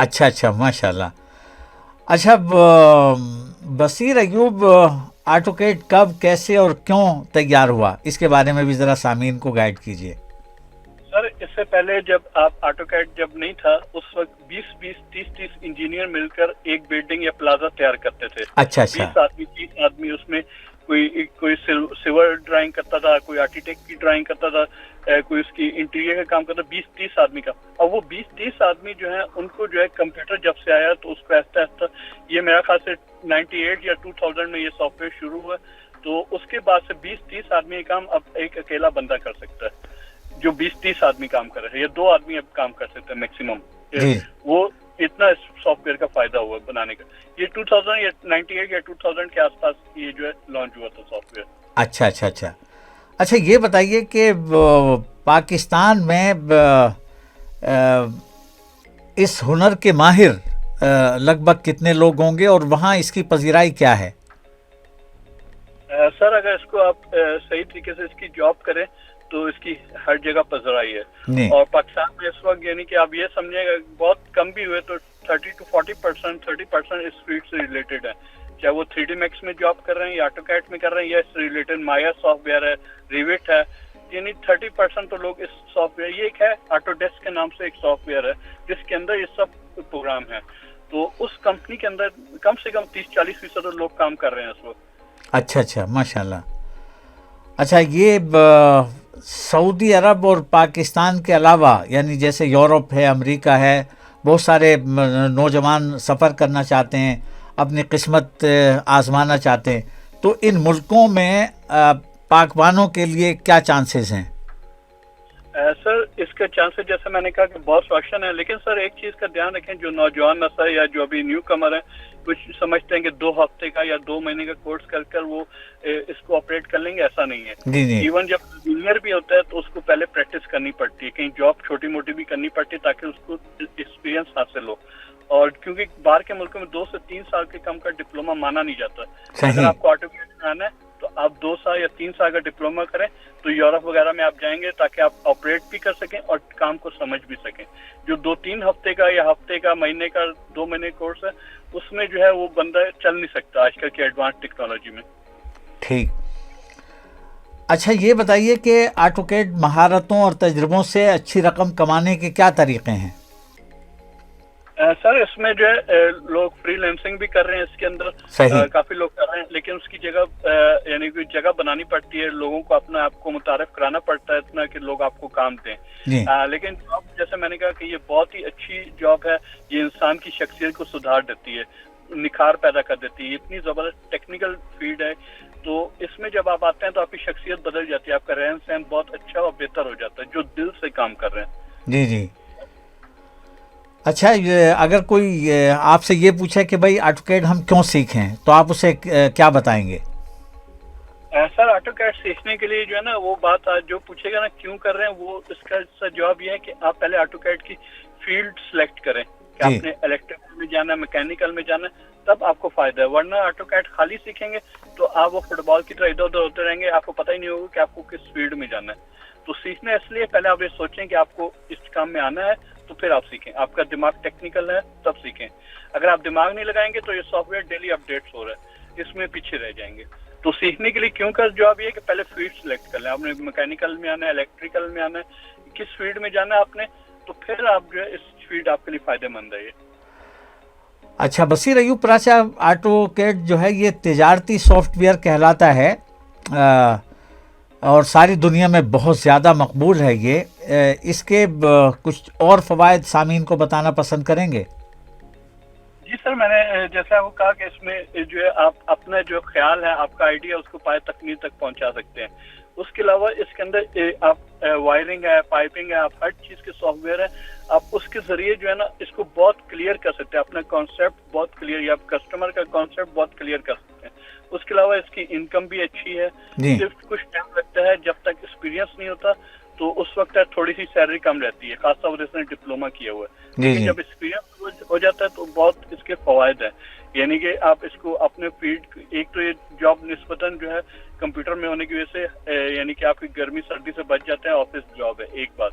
اچھا اچھا، ماشاء اللہ. اچھا بصیر ایوب، آٹو کیڈ کب، کیسے اور کیوں تیار ہوا، اس کے بارے میں بھی ذرا سامعین کو گائیڈ کیجیے. سر اس سے پہلے جب آپ آٹو کیڈ جب نہیں تھا اس وقت 20-30 انجینئر مل کر ایک بلڈنگ یا پلازا تیار کرتے تھے. اچھا اچھا 20 آدمی 30 آدمی اس میں کوئی سیور ڈرائنگ کرتا تھا، کوئی آرکیٹیکٹ کی ڈرائنگ کرتا تھا، کوئی اس کی انٹیریئر کا کام کرتا. 20-30 آدمی کا. اور وہ 20-30 آدمی جو ہیں ان کو جو ہے کمپیوٹر جب سے آیا تو اس کو آہستہ آہستہ، یہ میرا خیال سے 98 یا 2000 میں یہ سافٹ ویئر شروع ہوا، تو اس کے بعد سے 20-30 آدمی کا کام اب ایک اکیلا بندہ کر سکتا ہے، جو 20-30 آدمی کام کر رہے ہیں، یا 2 آدمی اب کام کر سکتے ہیں میکسیمم. وہ اتنا سافٹ ویئر کا فائدہ ہوا بنانے کا. یہ 2000 یا 98 یا 2000 کے آس پاس یہ جو ہے لانچ ہوا تھا سافٹ ویئر. اچھا اچھا اچھا. اچھا یہ بتائیے کہ پاکستان میں اس ہنر کے ماہر لگ بھگ کتنے لوگ ہوں گے، اور وہاں اس کی پذیرائی کیا ہے؟ سر اگر اس کو آپ صحیح طریقے سے اس کی جاب کریں تو اس کی ہر جگہ پذیرائی ہے. اور پاکستان میں اس وقت یعنی کہ آپ یہ سمجھیں گا بہت کم بھی ہوئے تو 30% اس فیلڈ سے ریلیٹڈ ہے، چاہے وہ 3D میکس میں جاب کر رہے ہیں یا آٹو کیڈ میں کر رہے ہیں یا اس سے ریلیٹڈ مایا سافٹ ویئر ہے، ریوٹ ہے. یعنی 30% تو لوگ اس سافٹ ویئر، یہ ایک ہے آٹو ڈیسک کے نام سے ایک سافٹ ویئر ہے جس کے اندر یہ سب پروگرام ہے. تو اس کمپنی کے اندر کم سے کم 30-40% لوگ کام کر رہے ہیں اس وقت. اچھا اچھا، ماشاء اللہ. اچھا یہ سعودی عرب اور پاکستان کے علاوہ، یعنی جیسے یورپ ہے، امریکہ ہے، بہت سارے نوجوان سفر کرنا چاہتے ہیں، اپنی قسمت آزمانا چاہتے ہیں، تو ان ملکوں میں پاکوانوں کے لیے کیا چانسز ہیں؟ سر اس کا چانسز جیسے میں نے کہا کہ بہت آپشن ہے، لیکن سر ایک چیز کا دھیان رکھیں، جو نوجوان نسل یا جو ابھی نیو کمر ہیں کچھ سمجھتے ہیں کہ 2 ہفتے کا یا 2 مہینے کا کورس کر وہ اس کو آپریٹ کر لیں گے، ایسا نہیں ہے. ایون جب جونیئر بھی ہوتا ہے تو اس کو پہلے پریکٹس کرنی پڑتی ہے، کہیں جاب چھوٹی موٹی بھی کرنی پڑتی ہے تاکہ اس کو ایکسپیرینس حاصل ہو. اور کیونکہ باہر کے ملکوں میں 2 سے 3 سال کے کم کا ڈپلوما مانا نہیں جاتا. اگر آپ کو آٹو کیڈ آنا ہے تو آپ 2 سال یا 3 سال کا ڈپلوما کریں تو یورپ وغیرہ میں آپ جائیں گے تاکہ آپ آپریٹ بھی کر سکیں اور کام کو سمجھ بھی سکیں. جو 2-3 ہفتے کا یا ہفتے کا، مہینے کا، 2 مہینے کورس ہے، اس میں جو ہے وہ بندہ چل نہیں سکتا آج کل کی ایڈوانس ٹیکنالوجی میں. ٹھیک. اچھا یہ بتائیے کہ آٹو کیڈ مہارتوں اور تجربوں سے اچھی رقم کمانے کے کیا طریقے ہیں؟ سر اس میں جو ہے لوگ فری لینسنگ بھی کر رہے ہیں اس کے اندر، کافی لوگ کر رہے ہیں، لیکن اس کی جگہ یعنی کوئی جگہ بنانی پڑتی ہے، لوگوں کو اپنا آپ کو متعارف کرانا پڑتا ہے اتنا کہ لوگ آپ کو کام دیں. لیکن جاب جیسے میں نے کہا کہ یہ بہت ہی اچھی جاب ہے، یہ انسان کی شخصیت کو سدھار دیتی ہے، نکھار پیدا کر دیتی ہے. اتنی زبردست ٹیکنیکل فیلڈ ہے، تو اس میں جب آپ آتے ہیں تو آپ کی شخصیت بدل جاتی ہے، آپ کا رہن سہن بہت اچھا اور بہتر ہو جاتا ہے جو دل سے کام کر رہے ہیں. جی جی. اچھا اگر کوئی آپ سے یہ پوچھے کہ بھائی آٹو کیڈ ہم کیوں سیکھیں تو آپ اسے کیا بتائیں گے؟ سر آٹو کیڈ سیکھنے کے لیے جو ہے نا وہ بات آج جو پوچھے گا نا کیوں کر رہے ہیں، وہ اس کا جواب یہ ہے کہ آپ پہلے آٹو کیڈ کی فیلڈ سلیکٹ کریں کہ آپ نے الیکٹریکل میں جانا ہے، میکینیکل میں جانا ہے، تب آپ کو فائدہ ہے. ورنہ آٹو کیڈ خالی سیکھیں گے تو آپ وہ فٹ بال کی طرح ادھر ادھر ہوتے رہیں گے، آپ کو پتہ ہی نہیں ہوگا کہ آپ کو کس فیلڈ میں جانا ہے. تو سیکھنا اس لیے پہلے آپ یہ سوچیں کہ آپ کو اس کام میں آنا ہے تو پھر آپ سیکھیں. آپ کا دماغ ٹیکنیکل ہے تب سیکھیں. اگر آپ دماغ نہیں لگائیں گے تو یہ سافٹ ویئر ڈیلی اپڈیٹس ہو رہا ہے، اس میں پیچھے رہ جائیں گے. تو سیکھنے کے لیے کیوں کا جواب یہ ہے کہ پہلے فیلڈ سلیکٹ کر لیں. آپ نے میکینیکل میں آنا ہے، الیکٹریکل میں آنا ہے، کس فیلڈ میں جانا ہے آپ نے، تو پھر آپ جو ہے اس فیلڈ آپ کے لیے فائدہ مند ہے. اچھا بصیر ایوب پراسا، آٹو کیڈ جو ہے یہ تجارتی سافٹ ویئر کہلاتا ہے اور ساری دنیا میں بہت زیادہ مقبول ہے یہ. اس کے کچھ اور فوائد سامعین کو بتانا پسند کریں گے؟ جی سر، میں نے جیسا وہ کہا کہ اس میں جو ہے آپ اپنا جو خیال ہے، آپ کا آئیڈیا اس کو پائے تکمیل تک پہنچا سکتے ہیں. اس کے علاوہ اس کے اندر آپ وائرنگ ہے، پائپنگ ہے، آپ ہر چیز کے سافٹ ویئر ہے، آپ اس کے ذریعے جو ہے نا اس کو بہت کلیئر کر سکتے ہیں، اپنا کانسیپٹ بہت کلیئر، یا آپ کسٹمر کا کانسیپٹ بہت کلیئر کر سکتے ہیں. اس کے علاوہ اس کی انکم بھی اچھی ہے. صرف کچھ ٹائم لگتا ہے، جب تک ایکسپیرینس نہیں ہوتا تو اس وقت تھوڑی سی سیلری کم رہتی ہے، خاص طور پر اس نے ڈپلوما کیا ہوا ہے. لیکن جب ایکسپیرینس ہو جاتا ہے تو بہت اس کے فوائد ہیں. یعنی کہ آپ اس کو اپنے فیلڈ، ایک تو یہ جاب نسبتاً جو ہے کمپیوٹر میں ہونے کی وجہ سے یعنی کہ آپ کی گرمی سردی سے بچ جاتے ہیں، آفس جاب ہے ایک بات.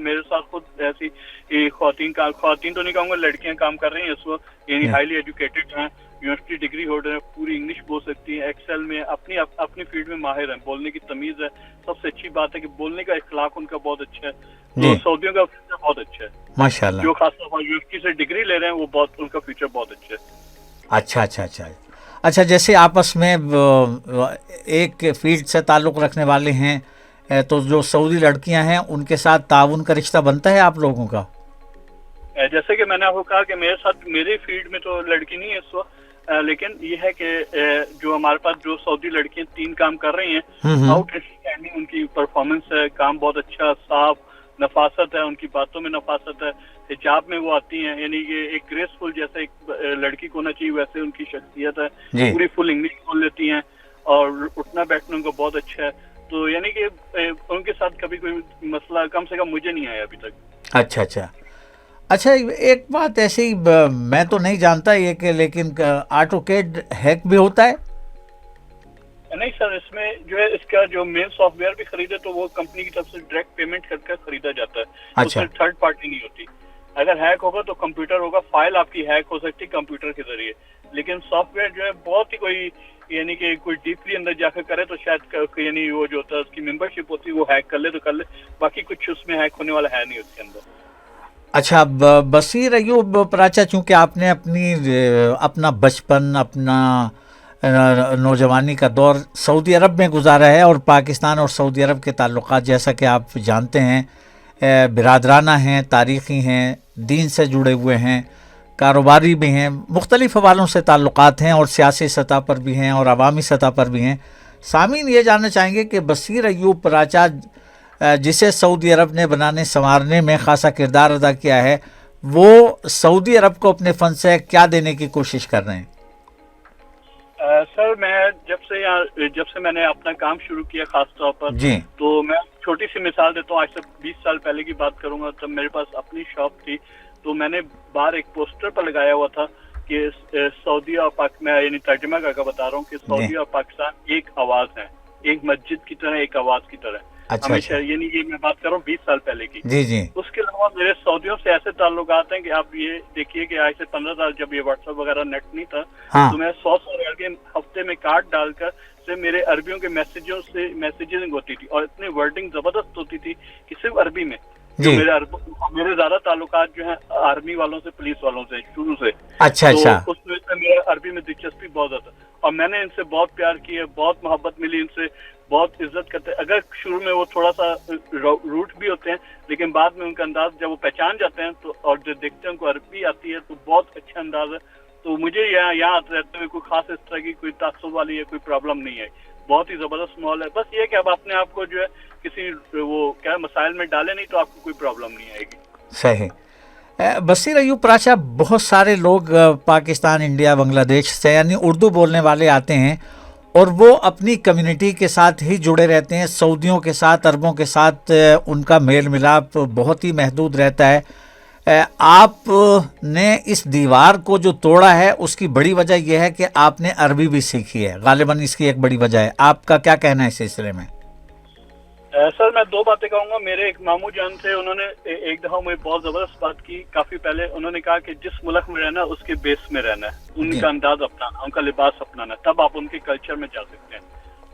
میرے ساتھ خود ایسی خواتین تو نہیں کہوں گا، لڑکیاں کام کر رہی ہیں اس وقت، یعنی ہائیلی ایجوکیٹڈ ہیں، یونیورسٹی ڈگری ہولڈر ہیں، پوری انگلش بول سکتی ہیں، ایکسل میں اپنی فیلڈ میں ماہر ہیں، بولنے کی تمیز ہے. سب سے اچھی بات ہے کہ بولنے کا اخلاق ان کا بہت اچھا ہے. تو سعودیوں کا فیوچر بہت اچھا ہے ماشاءاللہ. جو خاص طور پر یونیورسٹی سے ڈگری لے رہے ہیں وہ بہت، ان کا فیوچر بہت اچھا ہے. اچھا جیسے آپس میں ایک فیلڈ سے تعلق رکھنے والے ہیں تو جو سعودی لڑکیاں ہیں ان کے ساتھ تعاون کا رشتہ بنتا ہے آپ لوگوں کا؟ جیسے کہ میں نے آپ کو کہا کہ میرے ساتھ میرے فیلڈ میں تو لڑکی نہیں ہے اس وقت، لیکن یہ ہے کہ جو ہمارے پاس جو سعودی لڑکیاں 3 کام کر رہی ہیں، آؤٹ اسٹینڈنگ ان کی پرفارمنس ہے، کام بہت اچھا، صاف، نفاست ہے، ان کی باتوں میں نفاست ہے، حجاب میں وہ آتی ہیں، یعنی کہ ایک گریسفل جیسے ایک لڑکی کو ہونا چاہیے ویسے ان کی شخصیت ہے، پوری فل انگلش بول لیتی ہیں اور اٹھنا بیٹھنا ان کا بہت اچھا ہے. تو یعنی کہ ان کے ساتھ کبھی کوئی مسئلہ کم سے کم مجھے نہیں آیا ابھی تک. اچھا ایک بات ایسی میں تو نہیں جانتا یہ کہ لیکن آٹو کیڈ ہیک بھی ہوتا ہے؟ نہیں سر، اس میں جو ہے اس کا جو مین سافٹ ویئر بھی خریدے تو وہ کمپنی کی طرف سے ڈائریکٹ پیمنٹ کر کے خریدا جاتا ہے، اس میں تھرڈ پارٹی نہیں ہوتی. اگر ہیک ہوگا تو کمپیوٹر ہوگا، فائل آپ کی ہیک ہو سکتی ہے کمپیوٹر کے ذریعے، لیکن سافٹ ویئر جو ہے بہت ہی کوئی یعنی کہ کوئی ڈیپلی اندر جا کے کرے تو شاید یعنی وہ جو ہوتا ہے اس کی ممبرشپ ہوتی ہے وہ ہیک کر لے تو کر لے، باقی کچھ اس میں ہیک ہونے والا ہے نہیں اس کے اندر. اچھا بصیر ایوب پراچا، چونکہ آپ نے اپنا بچپن، اپنا نوجوانی کا دور سعودی عرب میں گزارا ہے اور پاکستان اور سعودی عرب کے تعلقات جیسا کہ آپ جانتے ہیں برادرانہ ہیں، تاریخی ہیں، دین سے جڑے ہوئے ہیں، کاروباری بھی ہیں، مختلف حوالوں سے تعلقات ہیں اور سیاسی سطح پر بھی ہیں اور عوامی سطح پر بھی ہیں. سامعین یہ جاننا چاہیں گے کہ بصیر ایوب پراچا جسے سعودی عرب نے بنانے سنوارنے میں خاصا کردار ادا کیا ہے، وہ سعودی عرب کو اپنے فن سے کیا دینے کی کوشش کر رہے ہیں؟ سر میں جب سے میں نے اپنا کام شروع کیا خاص طور پر تو میں چھوٹی سی مثال دیتا ہوں. آج سے 20 سال پہلے کی بات کروں گا تب میرے پاس اپنی شاپ تھی، تو میں نے باہر ایک پوسٹر پر لگایا ہوا تھا کہ سعودی اور میں یعنی ترجمہ کر کے بتا رہا ہوں کہ سعودی اور پاکستان ایک آواز ہے، ایک مسجد کی طرح، ایک آواز کی طرح. ہمیشہ یعنی یہ میں بات کر رہا ہوں 20 سال پہلے کی. اس کے علاوہ میرے سعودیوں سے ایسے تعلقات ہیں کہ آپ یہ دیکھیے کہ آج سے 15 سال جب یہ واٹس ایپ وغیرہ نیٹ نہیں تھا تو میں 100 کے ہفتے میں کارڈ ڈال کر سے میرے عربیوں کے میسیجنگ ہوتی تھی اور اتنی ورڈنگ زبردست ہوتی تھی کہ صرف عربی میں. میرے زیادہ تعلقات جو ہیں آرمی والوں سے، پولیس والوں سے شروع سے. تو اس میں میرا عربی میں دلچسپی بہت زیادہ اور میں نے ان سے بہت پیار کیا، بہت محبت ملی ان سے، بہت عزت کرتے. اگر شروع میں وہ تھوڑا سا روٹ بھی ہوتے ہیں لیکن بعد میں ان کا انداز جب وہ پہچان جاتے ہیں تو اور جو دیکھتے ہیں ان کو عربی آتی ہے تو بہت اچھا انداز ہے. تو مجھے یہاں رہتے ہوئے کوئی خاص اس طرح کی کوئی تعصب والی ہے کوئی پرابلم نہیں ہے، بہت ہی زبردست ماحول ہے. بس یہ کہ اب اپنے آپ کو جو ہے کسی وہ کیا مسائل میں ڈالے نہیں تو آپ کو کوئی پرابلم نہیں آئے گی. صحیح. بصیر ایوب پراچا، بہت سارے لوگ پاکستان، انڈیا، بنگلہ دیش سے یعنی اردو بولنے والے آتے ہیں اور وہ اپنی کمیونٹی کے ساتھ ہی جڑے رہتے ہیں. سعودیوں کے ساتھ، عربوں کے ساتھ ان کا میل ملاپ بہت ہی محدود رہتا ہے. آپ نے اس دیوار کو جو توڑا ہے اس کی بڑی وجہ یہ ہے کہ آپ نے عربی بھی سیکھی ہے، غالباً اس کی ایک بڑی وجہ ہے. آپ کا کیا کہنا ہے اس سلسلے میں؟ سر میں 2 باتیں کہوں گا. میرے ایک ماموں جان تھے، انہوں نے ایک دفعہ مجھے بہت زبردست بات کی کافی پہلے. انہوں نے کہا کہ جس ملک میں رہنا اس کے بیس میں رہنا ہے، ان کا انداز اپنانا، ان کا لباس اپنانا، تب آپ ان کے کلچر میں جا سکتے ہیں.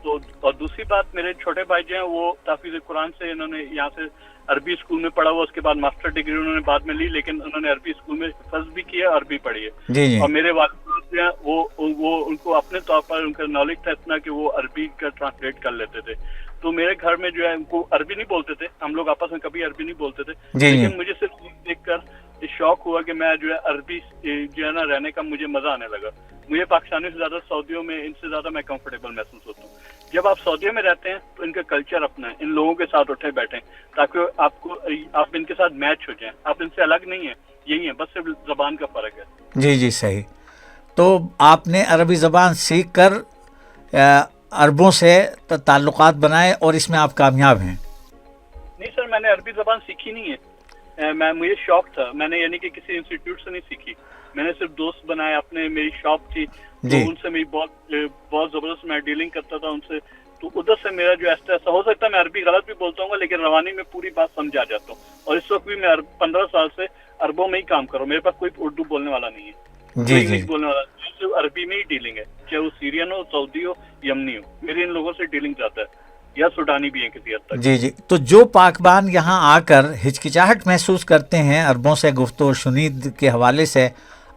تو اور دوسری بات، میرے چھوٹے بھائی جو ہیں وہ تحفیظ قرآن سے انہوں نے یہاں سے عربی اسکول میں پڑھا ہوا، اس کے بعد ماسٹر ڈگری انہوں نے بعد میں لی، لیکن انہوں نے عربی اسکول میں حفظ بھی کیا، عربی پڑھی ہے. اور میرے والد جو ہیں وہ ان کو اپنے طور پر ان کا نالج تھا اتنا کہ وہ عربی کا ٹرانسلیٹ کر لیتے تھے. تو میرے گھر میں جو ہے ان کو عربی نہیں بولتے تھے، ہم لوگ آپس میں کبھی عربی نہیں بولتے تھے، لیکن مجھے صرف دیکھ کر شوق ہوا کہ میں جو ہے عربی جو ہے نا رہنے کا مجھے مزہ آنے لگا. مجھے پاکستانیوں سے زیادہ سعودیوں میں ان سے زیادہ میں کمفرٹیبل محسوس ہوتا ہوں. جب آپ سعودیوں میں رہتے ہیں تو ان کا کلچر اپنا ہے، ان لوگوں کے ساتھ اٹھے بیٹھیں تاکہ آپ ان کے ساتھ میچ ہو جائیں. آپ ان سے الگ نہیں ہیں، یہی ہے، بس صرف زبان کا فرق ہے. جی صحیح. تو آپ نے عربی زبان سیکھ کر عربوں سے تعلقات بنائے اور اس میں آپ کامیاب ہیں؟ نہیں سر، میں نے عربی زبان سیکھی نہیں ہے، مجھے شوق تھا. میں نے یعنی کہ کسی انسٹیٹیوٹ سے نہیں سیکھی، میں نے صرف دوست بنائے اپنے. میری شاپ تھی تو ان سے میری بہت زبردست میں ڈیلنگ کرتا تھا ان سے تو ادھر سے میرا جو ایسا ہو سکتا ہے میں عربی غلط بھی بولتا ہوں لیکن روانی میں پوری بات سمجھا جاتا ہوں. اور اس وقت بھی میں 15 سال سے عربوں میں ہی کام کر رہا ہوں. میرے پاس کوئی اردو بولنے والا نہیں ہے, کوئی انگلش بولنے والا نہیں, صرف عربی میں ہی ڈیلنگ ہے, چاہے وہ سیرین ہو, سعودی ہو, یمنی ہو. میری ان لوگوں سے ڈیلنگ جاتا ہے, یا سوڈانی بھی ہیں کسی حد تک. جی. تو جو پاکبان یہاں آ کر ہچکچاہٹ محسوس کرتے ہیں عربوں سے گفتگو و شنید کے حوالے سے,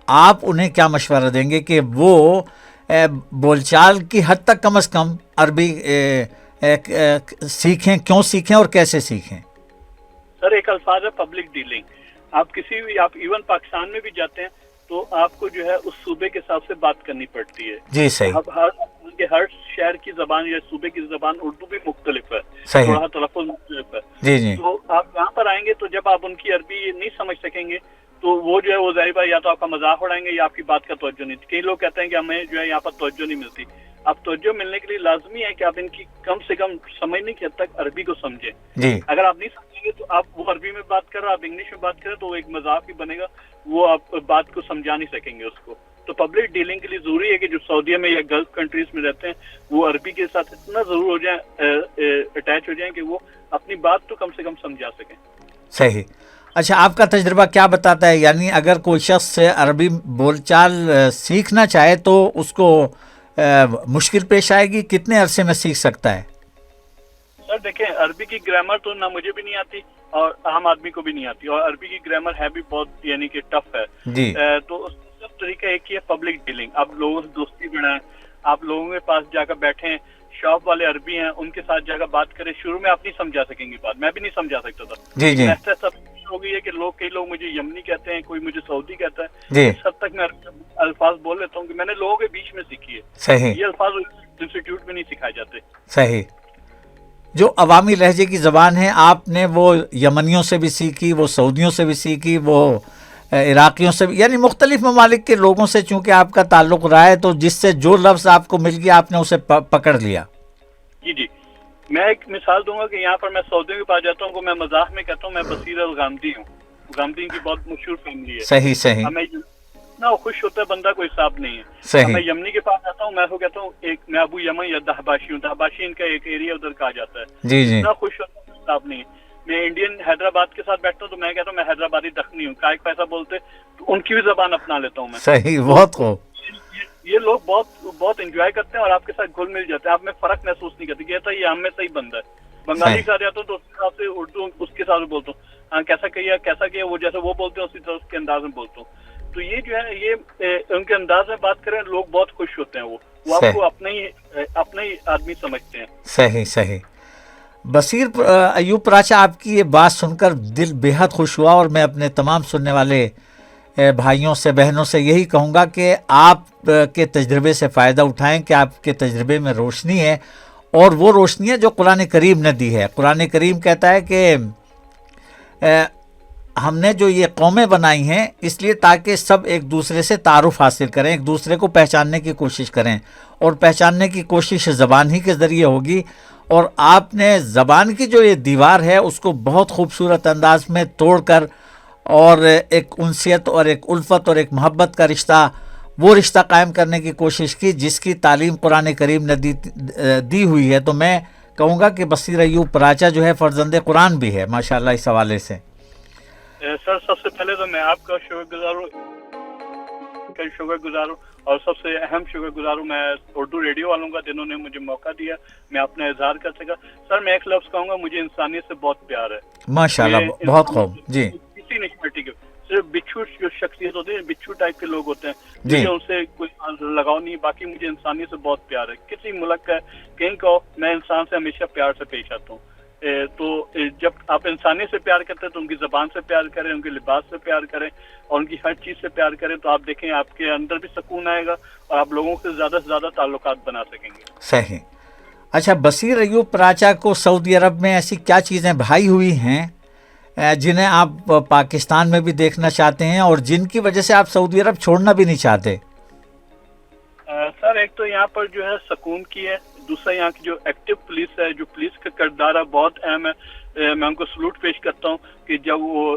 آپ انہیں کیا مشورہ دیں گے کہ وہ بول چال کی حد تک کم از کم عربی سیکھیں؟ کیوں سیکھیں اور کیسے سیکھیں؟ سر ایک الفاظ ہے پبلک ڈیلنگ. آپ کسی بھی, آپ ایون پاکستان میں بھی جاتے ہیں تو آپ کو جو ہے اس صوبے کے حساب سے بات کرنی پڑتی ہے. جی صحیح. اب ہر شہر کی زبان یا صوبے کی زبان اردو بھی مختلف ہے, تھوڑا تلفظ مختلف ہے. جی. تو آپ یہاں پر آئیں گے تو جب آپ ان کی عربی نہیں سمجھ سکیں گے تو وہ جو ہے وہ ظاہر بھائی یا تو آپ کا مذاق اڑائیں گے یا آپ کی بات کا توجہ نہیں. کئی لوگ کہتے ہیں کہ ہمیں جو ہے یہاں پر توجہ نہیں ملتی. اب توجہ ملنے کے لیے لازمی ہے کہ آپ ان کی کم سے کم سمجھنے کی حد تک عربی کو سمجھیں. جی. اگر آپ نہیں سمجھیں گے تو آپ وہ عربی میں بات کر رہے, آپ انگلش میں بات کریں تو وہ ایک مذاق ہی بنے گا, وہ آپ بات کو سمجھا نہیں سکیں گے اس کو. تو پبلک ڈیلنگ کے لیے ضروری ہے کہ جو سعودیہ میں یا گلف کنٹریز میں رہتے ہیں وہ عربی کے ساتھ اتنا ضرور ہو جائیں, اٹیچ ہو جائیں کہ وہ اپنی بات تو کم سے کم سمجھا سکیں. صحیح. اچھا, آپ کا تجربہ کیا بتاتا ہے؟ یعنی اگر کوئی شخص عربی بول چال سیکھنا چاہے تو اس کو مشکل پیش آئے گی؟ کتنے عرصے میں سیکھ سکتا ہے؟ سر دیکھیں, عربی کی گرامر تو نہ مجھے بھی نہیں آتی اور عام آدمی کو بھی نہیں آتی, اور عربی کی گرامر ہے بھی بہت یعنی کہ ٹف ہے. جی. تو اس کا طریقہ ایک ہی ہے پبلک ڈیلنگ. آپ لوگوں سے دوستی بنائیں, آپ لوگوں کے پاس جا کر بیٹھیں, شاپ والے عربی ہیں ان کے ساتھ جا کر بات کریں. شروع میں آپ نہیں سمجھا سکیں گے بات, میں بھی نہیں سمجھا سکتا تھا. جی. ایسا ہو گئی ہے کہ کئی لوگ مجھے یمنی کہتے ہیں, کوئی مجھے سعودی کہتا ہے. جی. اس حد تک میں الفاظ بول لیتا ہوں کہ میں نے لوگوں کے بیچ میں سیکھی ہے. صحیح. یہ الفاظ انسٹیٹیوٹ میں نہیں سکھائے جاتے. صحیح. جو عوامی لہجے کی زبان ہے آپ نے وہ یمنیوں سے بھی سیکھی, وہ سعودیوں سے بھی سیکھی, وہ عراقیوں سے بھی, یعنی مختلف ممالک کے لوگوں سے چونکہ آپ کا تعلق رہا ہے تو جس سے جو لفظ آپ کو مل گیا آپ نے اسے پکڑ لیا. جی. میں ایک مثال دوں گا کہ یہاں پر میں سعودیوں کے پاس جاتا ہوں, کو میں مزاح میں کہتا ہوں میں بصیر الغامدی ہوں. غامدی کی بہت مشہور فیملی ہے. صحیح. ہمیں اتنا خوش ہوتا ہے بندہ کوئی حساب نہیں ہے. صحیح. میں یمنی کے پاس جاتا ہوں, میں وہ کہتا ہوں میں ابو یمن یا دہباشی ہوں. دہباشی ان کا ایک ایریا ادھر کہا جاتا ہے. جی. اتنا خوش ہوتا ہے حساب نہیں ہے. میں انڈین حیدرآباد کے ساتھ بیٹھتا ہوں تو میں کہتا ہوں میں حیدرآبادی دکنی ہوں. کا ایک پیسہ بولتے تو ان کی بھی زبان اپنا لیتا ہوں میں. صحیح. بہت خوب. یہ لوگ بہت انجوائے کرتے ہیں اور آپ کے ساتھ گھل مل جاتے ہیں. آپ میں فرق محسوس نہیں کرتے. کہتا ہے یہ ہم میں صحیح بندہ ہے. بنگالی کے ساتھ جاتا ہوں تو اس کے حساب سے اردو اس کے ساتھ بولتا ہوں, ہاں کیسا کیا وہ جیسے وہ بولتے ہیں اسی طرح اس کے انداز میں بولتا ہوں. تو یہ جو ہے یہ ان کے انداز میں بات کریں لوگ بہت خوش ہوتے ہیں. وہ آپ کو اپنا ہی آدمی سمجھتے ہیں. صحیح. بصیر ایوب پراچا, آپ کی یہ بات سن کر دل بے حد خوش ہوا, اور میں اپنے تمام سننے والے بھائیوں سے بہنوں سے یہی کہوں گا کہ آپ کے تجربے سے فائدہ اٹھائیں, کہ آپ کے تجربے میں روشنی ہے, اور وہ روشنی ہے جو قرآن کریم نے دی ہے. قرآن کریم کہتا ہے کہ ہم نے جو یہ قومیں بنائی ہیں اس لیے تاکہ سب ایک دوسرے سے تعارف حاصل کریں, ایک دوسرے کو پہچاننے کی کوشش کریں, اور پہچاننے کی کوشش زبان ہی کے ذریعے ہوگی. اور آپ نے زبان کی جو یہ دیوار ہے اس کو بہت خوبصورت انداز میں توڑ کر اور ایک انسیت اور ایک الفت اور ایک محبت کا رشتہ, وہ رشتہ قائم کرنے کی کوشش کی جس کی تعلیم قرآن کریم نے دی ہوئی ہے. تو میں کہوں گا کہ بصیر ایوب پراچا جو ہے فرزند قرآن بھی ہے ماشاءاللہ اس حوالے سے. سر سب سے پہلے تو میں آپ کا شکر گزار ہوں اور سب سے اہم شکر گزار ہوں میں اردو ریڈیو والوں کا جنہوں نے مجھے موقع دیا میں اپنا اظہار کر سکا. سر میں ایک لفظ کہوں گا, مجھے انسانیت سے بہت پیار ہے. ماشاءاللہ بہت خوب. جی. کسی نہیں کہ صرف بچھو جو شخصیت ہوتے ہیں, بچھو ٹائپ کے لوگ ہوتے ہیں, جی, ان سے کوئی لگاؤ نہیں. باقی مجھے انسانیت سے بہت پیار ہے. کسی ملک کا کہیں کا میں انسان سے ہمیشہ پیار سے پیش آتا ہوں. تو جب آپ انسانیت سے پیار کرتے ہیں تو ان کی زبان سے پیار کریں, ان کے لباس سے پیار کریں اور ان کی ہر چیز سے پیار کریں, تو آپ دیکھیں آپ کے اندر بھی سکون آئے گا اور آپ لوگوں سے زیادہ تعلقات بنا سکیں گے. صحیح. اچھا, بصیر ایوب پراچا کو سعودی عرب میں ایسی کیا چیزیں بھائی ہوئی ہیں جنہیں آپ پاکستان میں بھی دیکھنا چاہتے ہیں اور جن کی وجہ سے آپ سعودی عرب چھوڑنا بھی نہیں چاہتے؟ سر ایک تو یہاں پر جو ہے سکون کی ہے, دوسرا یہاں کی جو ایکٹیو پولیس ہے, جو پولیس کا کردار ہے بہت اہم ہے. میں ان کو سلوٹ پیش کرتا ہوں کہ جب وہ